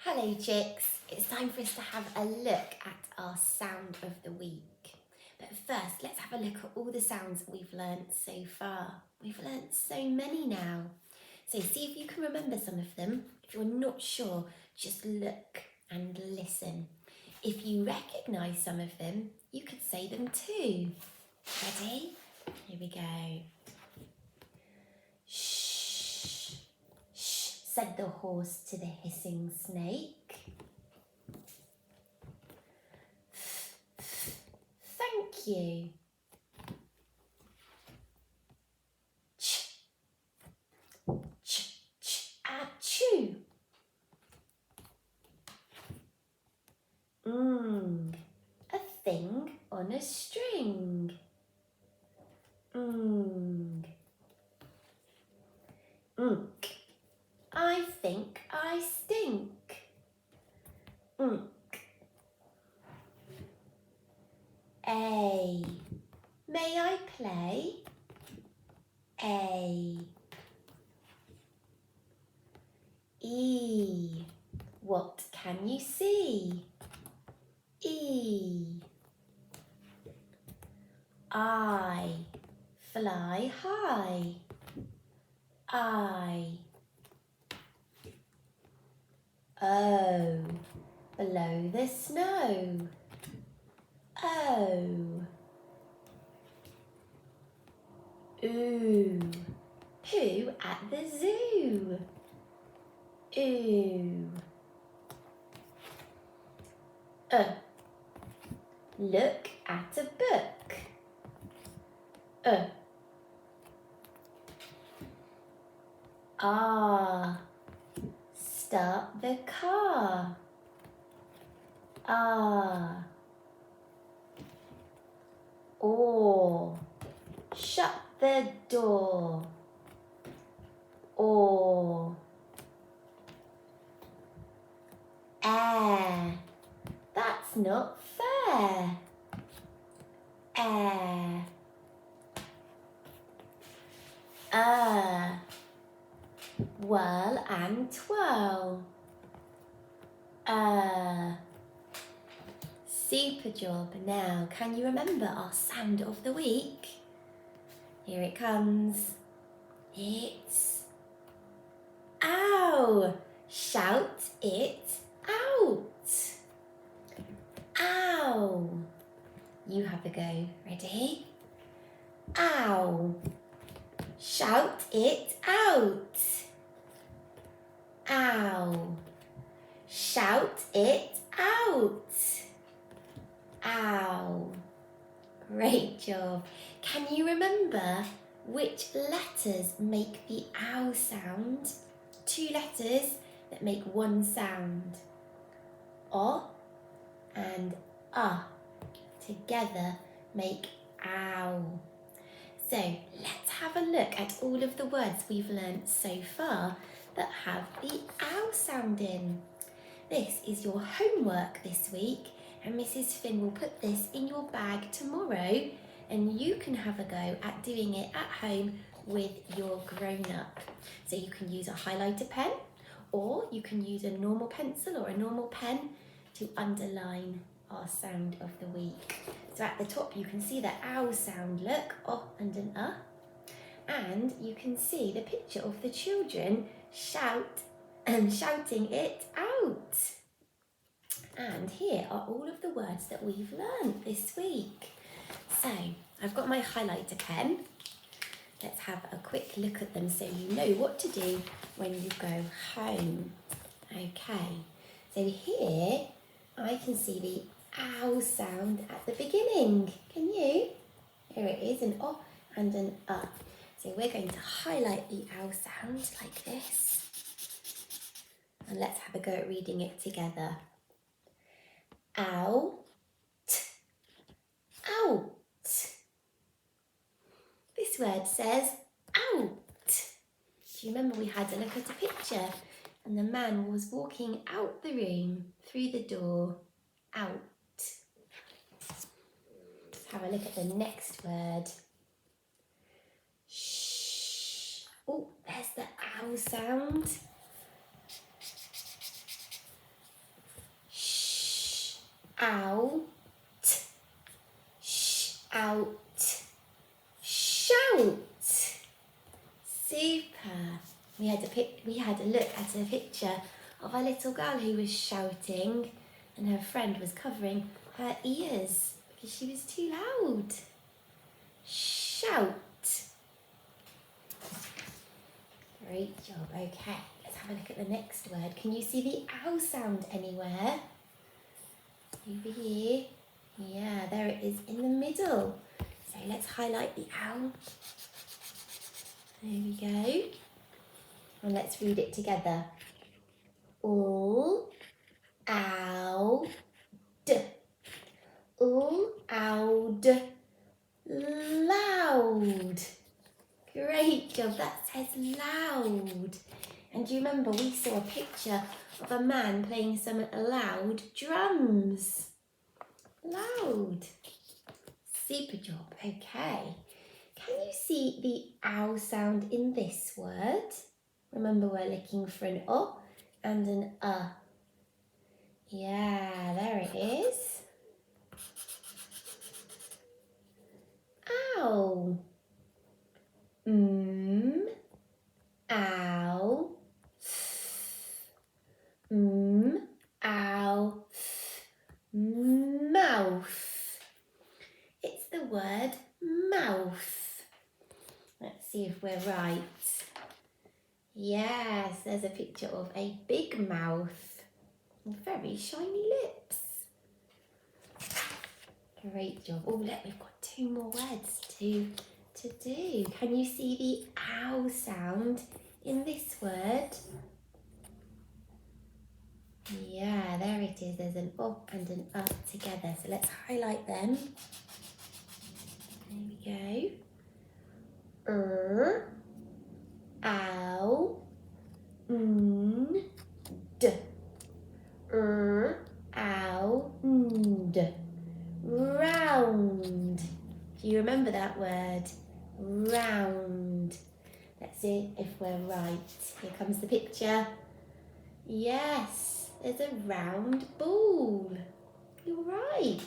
Hello chicks, it's time for us to have a look at our sound of the week. But first, let's have a look at all the sounds we've learnt so far. We've learnt so many now. So see if you can remember some of them. If you're not sure, just look and listen. If you recognise some of them, you could say them too. Ready? Here we go. Shh, shh, said the horse to the hissing snake. Thank you. Ch, ch, ch, achoo. A thing on a string. Ink, I think I stink. Ink. A, may I play? A. E, what can you see? E. I, fly high. I. O, blow the snow. O. Ooh, who at the zoo? Ooh. Look at a book. Ah, start the car. Ah. Or, shut the door. Or. Air, that's not fair. Air. Whirl and twirl. Super job. Now, can you remember our sound of the week? Here it comes. It's ow. Shout it out. Ow. You have a go. Ready? Ow. Shout it out. Ow. Shout it out. Ow. Great job. Can you remember which letters make the ow sound? 2 letters that make one sound. O and together make ow. So let's have a look at all of the words we've learnt so far that have the ow sound in. This is your homework this week, and Mrs. Finn will put this in your bag tomorrow, and you can have a go at doing it at home with your grown-up. So you can use a highlighter pen, or you can use a normal pencil or a normal pen to underline our sound of the week. So at the top you can see the ow sound, look, O and an and you can see the picture of the children shouting it out. And here are all of the words that we've learned this week. So I've got my highlighter pen. Let's have a quick look at them so you know what to do when you go home. Okay, so here I can see the ow sound at the beginning. Can you? Here it is, an O and an So we're going to highlight the ow sound like this. And let's have a go at reading it together. Out, out. This word says out. Do you remember we had a look at a picture and the man was walking out the room through the door, out. Let's have a look at the next word. Shh. Oh, there's the ow sound. out, out, shout. Super. We had a look at a picture of a little girl who was shouting, and her friend was covering her ears because she was too loud. Shout. Great job. Okay, let's have a look at the next word. Can you see the ow sound anywhere? Over here. Yeah, there it is in the middle. So let's highlight the ow. There we go. And let's read it together. All, ow, d. All, ow, d. Loud. Great job, that says loud. And do you remember we saw a picture of a man playing some loud drums? Loud. Super job, okay. Can you see the ow sound in this word? Remember we're looking for an O and an Yeah, there it is. Ow. Ow. Ow. Mouth. It's the word mouth. Let's see if we're right. Yes, there's a picture of a big mouth and very shiny lips. Great job. Oh, look, we've got 2 more words to do. Can you see the ow sound in this word? Yeah, there it is. There's an O and an together. So let's highlight them. There we go. Ow, d. Ow, d. Round. Do you remember that word? Round. Let's see if we're right. Here comes the picture. Yes, there's a round ball. You're right.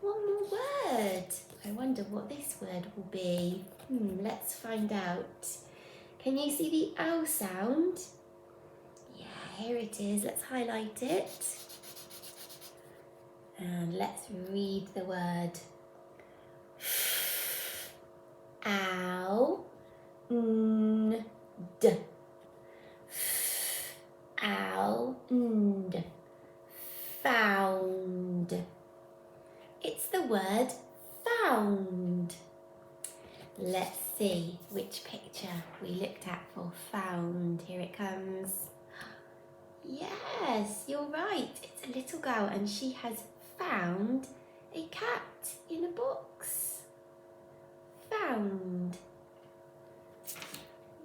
One more word. I wonder what this word will be. Let's find out. Can you see the ow sound? Yeah, here it is. Let's highlight it. And let's read the word. Ow, d. Ow, d. Found. It's the word found. Let's see which picture we looked at for found. Here it comes. Yes, you're right. It's a little girl and she has found a cat in a box. Found.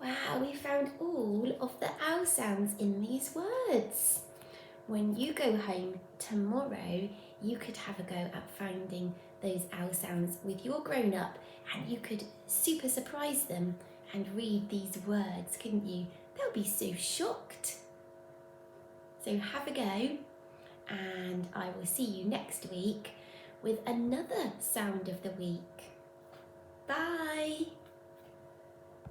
Wow, we found all of the ow sounds in these words. When you go home tomorrow, you could have a go at finding those ow sounds with your grown-up, and you could super surprise them and read these words, couldn't you? They'll be so shocked. So have a go, and I will see you next week with another sound of the week. Bye.